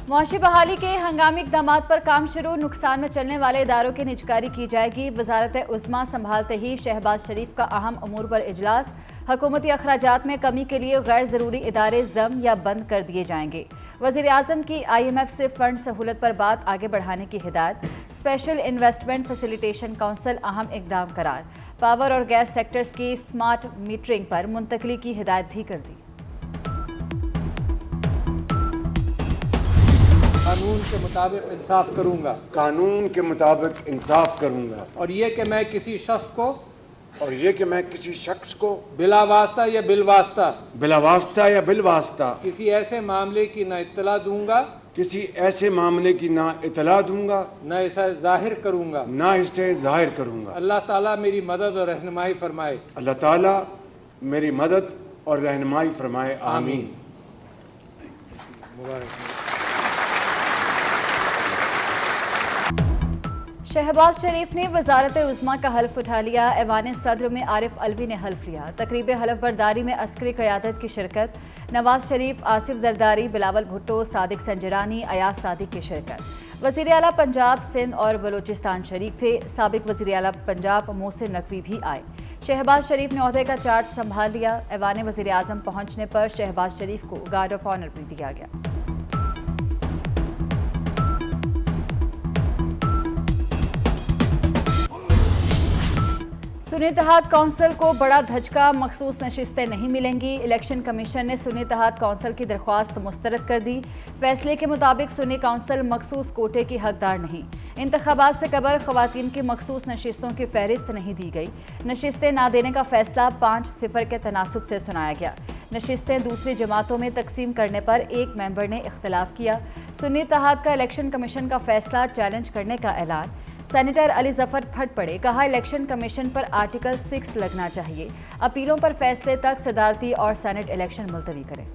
मुआशी बहाली के हंगामी इक़दाम पर काम शुरू, नुकसान में चलने वाले इदारों की निजकारी की जाएगी। वजारत उज़्मा संभालते ही शहबाज शरीफ का अहम अमूर पर इजलास। हुकूमती अखराजात में कमी के लिए गैर ज़रूरी इदारे जम या बंद कर दिए जाएंगे। वज़ीर आज़म की IMF से फंड सहूलत पर बात आगे बढ़ाने की हिदायत। स्पेशल इन्वेस्टमेंट फैसिलिटेशन काउंसिल अहम इक़दाम करार। पावर और गैस सेक्टर्स की स्मार्ट मीटरिंग पर मुंतकली की हिदायत भी कर दी। कानून के मुताबिक इंसाफ करूंगा। कानून के मुताबिक इंसाफ करूंगा। और ये कि मैं किसी शख्स को बिला वास्ता या बिलवास्ता किसी ऐसे मामले की ना इत्तला दूंगा न इसे जाहिर करूंगा। अल्लाह ताला मेरी मदद और रहनुमाई फरमाए। आमीन। मुबारक। शहबाज शरीफ ने वजारत उज़्मा का हल्फ उठा लिया। ऐवान सदर में आरिफ अलवी ने हल्फ लिया। तकरीब हल्फ बरदारी में अस्करी क़यादत की शिरकत। नवाज शरीफ, आसिफ जरदारी, बिलावल भुट्टो, सादिक संजरानी, अयाज सादिक की शिरकत। वज़ीर आला पंजाब, सिंध और बलोचिस्तान शरीक थे। साबिक वज़ीर आला पंजाब मोहसिन नकवी भी आए। शहबाज शरीफ ने ओहदे का चार्ज संभाल लिया। ऐवान वज़ीर आज़म पहुँचने पर शहबाज शरीफ को गार्ड ऑफ ऑनर भी दिया गया। सुन्नी इत्तेहाद काउंसिल को बड़ा धचका, मखसूस नशिस्तें नहीं मिलेंगी। इलेक्शन कमीशन ने सुन्नी इत्तेहाद काउंसिल की दरख्वास्त मुस्तरद कर दी। फैसले के मुताबिक सुन्नी काउंसिल मखसूस कोटे की हकदार नहीं। इंतखाबात से कबल खवातीन की मखसूस नशिस्तों की फहरिस्त नहीं दी गई। नशिस्तें ना देने का फैसला 5-0 के तनासुब से सुनाया गया। नशिस्तें दूसरी जमातों में तकसीम करने पर एक मेंबर ने इख्तलाफ किया। सुन्नी इत्तेहाद का इलेक्शन कमीशन का फैसला चैलेंज करने का ऐलान। सेनेटर अली जफर फट पड़े, कहा इलेक्शन कमीशन पर आर्टिकल 6 लगना चाहिए। अपीलों पर फैसले तक सदारती और सेनेट इलेक्शन मुलतवी करें।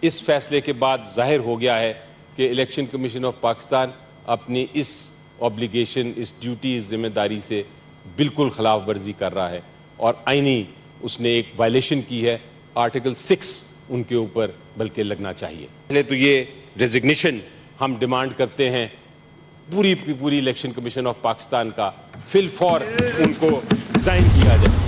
इस फैसले के बाद जाहिर हो गया है कि इलेक्शन कमीशन ऑफ पाकिस्तान अपनी इस ऑब्लिगेशन, इस ड्यूटी, इस जिम्मेदारी से बिल्कुल खिलाफ वर्जी कर रहा है और आईनी उसने एक वायलेशन की है। आर्टिकल 6 उनके ऊपर बल्कि लगना चाहिए। पहले तो ये रेजिग्नेशन हम डिमांड करते हैं पूरी इलेक्शन कमीशन ऑफ पाकिस्तान का फिल फॉर उनको रिजाइन किया जाए।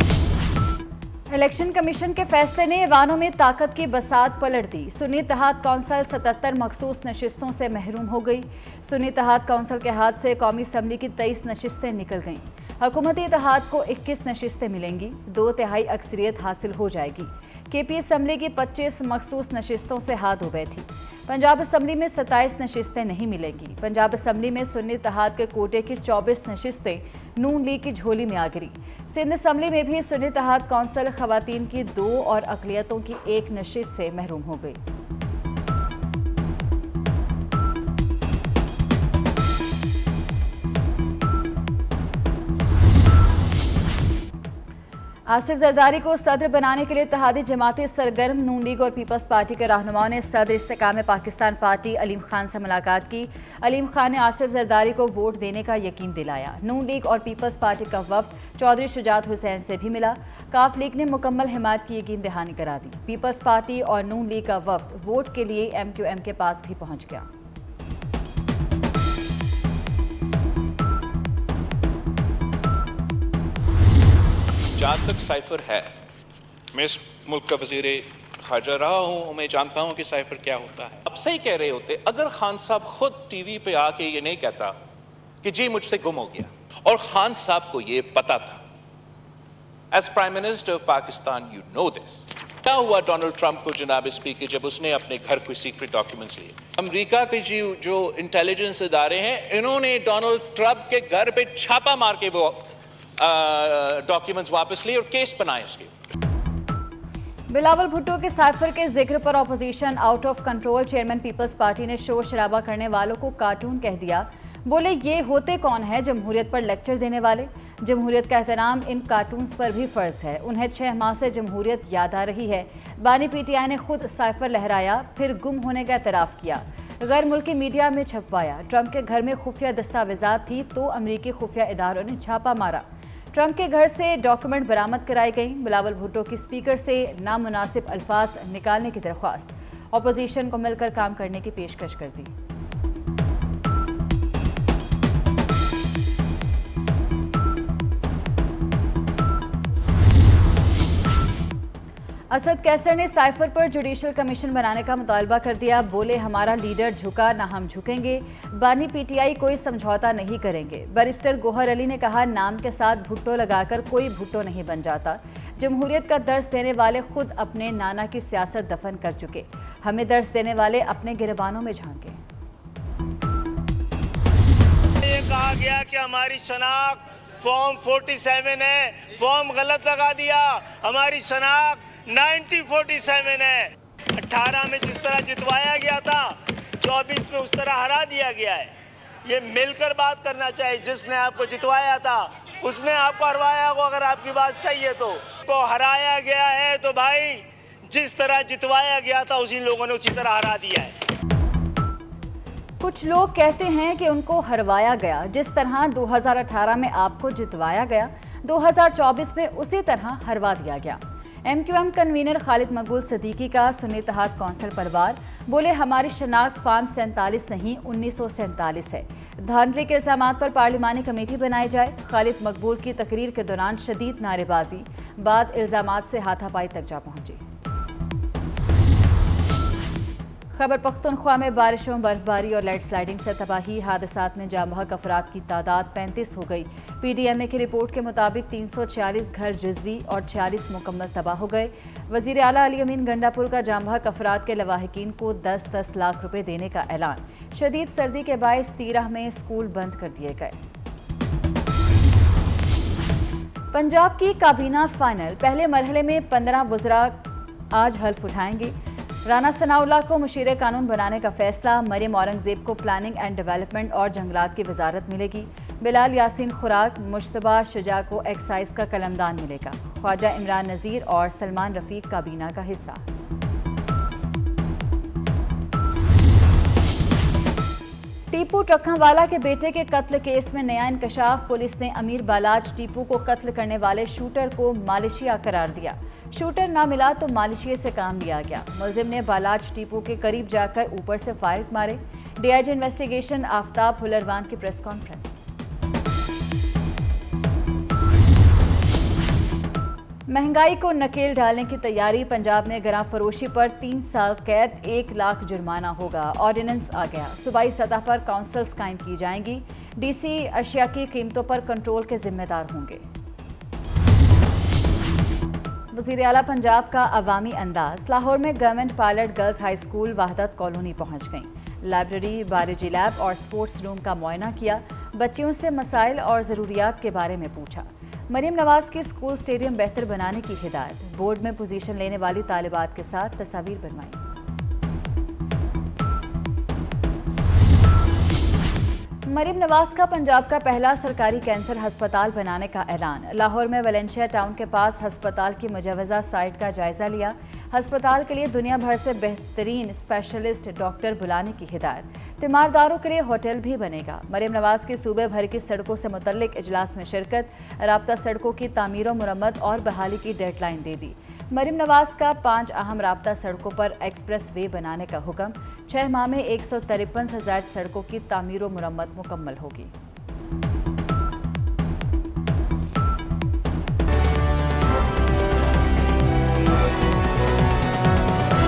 इलेक्शन कमीशन के फैसले ने ऐवानों में ताकत की बसात पलट दी। सुन्नी इत्तेहाद काउंसिल 77 मखसूस नशिस्तों से महरूम हो गई। सुन्नी इत्तेहाद काउंसिल के हाथ से कौमी असम्बली की 23 नशिस्तें निकल गईं। हुकूमती इत्तेहाद को 21 नशिस्तें मिलेंगी। 2/3 अक्सरियत हासिल हो जाएगी। KP असम्बली की 25 मखसूस नशिस्तों से हाथ धो बैठी। पंजाब असम्बली में 27 नशिस्तें नहीं मिलेंगी। पंजाब असम्बली में सुन्नी इत्तेहाद के कोटे की 24 नशिस्तें नून लीग की झोली में आ गिरी। सिंध असम्बली में भी सुन्नी इत्तेहाद काउंसिल खवातीन की 2 और अक़लियतों की 1 नशिस्त से महरूम हो गई। आसिफ जरदारी को सदर बनाने के लिए इत्तेहादी जमातें सरगर्म। नून लीग और पीपल्स पार्टी के रहनुमाओं ने सदर इस्तेकाम पाकिस्तान पार्टी अलीम खान से मुलाकात की। अलीम खान ने आसिफ जरदारी को वोट देने का यकीन दिलाया। नून लीग और पीपल्स पार्टी का वफ्द चौधरी शुजात हुसैन से भी मिला। काफ लीग ने मुकम्मल हिमायत की यकीन दहानी करा दी। पीपल्स पार्टी और नून लीग का वफ्द वोट के लिए MQM के पास भी पहुँच गया। जहाँ तक साइफर है, मैं इस मुल्क का वज़ीर ख़ारजा रहा हूँ, मैं जानता हूँ कि साइफर क्या होता है। अब सही कह रहे होते अगर खान साहब खुद TV पे आके ये नहीं कहता कि जी मुझसे गुम हो गया, और खान साहब को ये पता था। As prime minister of Pakistan you know this. क्या हुआ डोनाल्ड ट्रंप को जनाब स्पीकर, जब उसने अपने घर कोई सीक्रेट डॉक्यूमेंट्स लिए? अमेरिका के जो इंटेलिजेंस इदारे हैं, इन्होंने डोनाल्ड ट्रंप के घर पे छापा मार के वो डॉक्यूमेंट्स वापस लिए और केस बनाए उसके। बिलावल भुट्टो के साइफर के जिक्र पर opposition out of control. Chairman Peoples Party ने शोर शराबा करने वालों को कार्टून कह दिया। बोले ये होते कौन है जमहूरियत पर लेक्चर देने वाले। जमहूरियत का एहतराम इन कार्टून्स पर भी फ़र्ज है। उन्हें 6 माह से जमहूरियत याद आ रही है। बानी PTI ने खुद साइफर लहराया, फिर गुम होने का एतराफ़ किया। गैर मुल्की मीडिया में छपवाया। ट्रंप के घर में खुफिया दस्तावेजात थी तो अमरीकी खुफिया इदारों ने छापा मारा। ट्रंप के घर से डॉक्यूमेंट बरामद कराई गई। बिलावल भुट्टो की स्पीकर से नामुनासिब अल्फाज निकालने की दरख्वास्त। ऑपोजिशन को मिलकर काम करने की पेशकश कर दी। असद कैसर ने साइफर पर जुडिशल कमीशन बनाने का मुतालबा कर दिया। बोले, हमारा लीडर झुका ना हम झुकेंगे। बानी पीटीआई कोई समझौता नहीं करेंगे। बैरिस्टर गोहर अली ने कहा, नाम के साथ भुट्टो लगाकर कोई भुट्टो नहीं बन जाता। जमहूरियत का दर्स देने वाले खुद अपने नाना की सियासत दफन कर चुके। हमें दर्स देने वाले अपने गिरबानों में झांके। ये कहा गया कि हमारी शनाख्त फॉर्म 47 है, फॉर्म गलत लगा दिया। हमारी शनाख्त 1947 है। 18 में जिस तरह जितवाया गया था, 24 में उस तरह हरा दिया गया है। ये मिलकर बात करना चाहिए। जिसने आपको जितवाया था उसने आपको हरवाया हो। अगर आपकी बात सही है तो हराया गया है तो भाई जिस तरह जितवाया गया था उसी लोगों ने उसी तरह हरा दिया है। कुछ लोग कहते हैं कि उनको हरवाया गया। जिस तरह 2018 में आपको जितवाया गया, 2024 में उसी तरह हरवा दिया गया। MQM कन्वीनर खालिद मकबूल सिद्दीकी का सुन्नी इत्तेहाद कौंसिल पर वार। बोले, हमारी शनाख्त फार्म 47 नहीं 1947 है। धांधली के इल्जामात पर पार्लिमानी कमेटी बनाई जाए। खालिद मकबूल की तकरीर के दौरान शदीद नारेबाजी, बाद इल्जामात से हाथापाई तक जा पहुंची। खैबर पख्तूनख्वा में बारिशों, बर्फबारी और लैंडस्लाइडिंग से तबाही। हादसात में जाँ बहक अफराद की तादाद 35 हो गई। PDMA की रिपोर्ट के मुताबिक 346 घर जुज़वी और 46 मुकम्मल तबाह हो गए। वज़ीर आला अली अमीन गंडापुर का जाँ बहक अफराद के लवाहिकीन को 10-10 लाख रुपए देने का ऐलान। शदीद सर्दी के बायस 13 में स्कूल बंद कर दिए गए। पंजाब की काबीना फाइनल। पहले मरहले में 15 वज़रा आज हल्फ उठाएंगे। राना सनाउल्लाह को मुशीर कानून बनाने का फैसला। मरियम औरंगजेब को प्लानिंग एंड डेवलपमेंट और जंगलात की वजारत मिलेगी। बिलाल यासीन खुराक, मुश्तबा शुजा को एक्साइज का कलमदान मिलेगा। ख्वाजा इमरान नज़ीर और सलमान रफीक काबीना का हिस्सा। टीपू ट्रखांवाला के बेटे के कत्ल केस में नया इंकशाफ। पुलिस ने अमीर बालाज टीपू को कत्ल करने वाले शूटर को मालेशिया करार दिया। शूटर ना मिला तो मालेशिया से काम लिया गया। मुलजिम ने बालाज टीपू के करीब जाकर ऊपर से फायर मारे। DIG इन्वेस्टिगेशन आफ्ताब हुलरवान की प्रेस कॉन्फ्रेंस। महंगाई को नकेल डालने की तैयारी। पंजाब में गरां फरोशी पर 3 साल कैद, 1 लाख जुर्माना होगा। ऑर्डिनेंस आ गया। सूबाई सतह पर काउंसिल्स कायम की जाएंगी। DC अशिया की कीमतों पर कंट्रोल के जिम्मेदार होंगे। वज़ीर आला पंजाब का अवामी अंदाज। लाहौर में government pilot girls high school Wahdat colony पहुंच गई। लाइब्रेरी, बायोलॉजी लैब और स्पोर्ट्स रूम का मुआयना किया। बच्चियों से मसाइल और ज़रूरियात के बारे में पूछा। मरीम नवाज की स्कूल स्टेडियम बेहतर बनाने की हिदायत। बोर्ड में पोजीशन लेने वाली तालिबात के साथ तस्वीर बनवाई। मरीम नवाज का पंजाब का पहला सरकारी कैंसर हस्पताल बनाने का ऐलान। लाहौर में वेलेंशिया टाउन के पास हस्पताल की मुजवजा साइट का जायजा लिया। हस्पताल के लिए दुनिया भर से बेहतरीन स्पेशलिस्ट डॉक्टर बुलाने की हिदायत। तीमारदारों के लिए होटल भी बनेगा। मरीम नवाज की सूबे भर की सड़कों से मुतल्लिक इजलास में शिरकत। राब्ता सड़कों की तामीर मुरम्मत और बहाली की डेडलाइन दे दी। मरीम नवाज का 5 अहम राब्ता सड़कों पर एक्सप्रेस वे बनाने का हुक्म। 6 माह में 153 से ज़ायद सड़कों की तामीर मुरम्मत मुकम्मल होगी।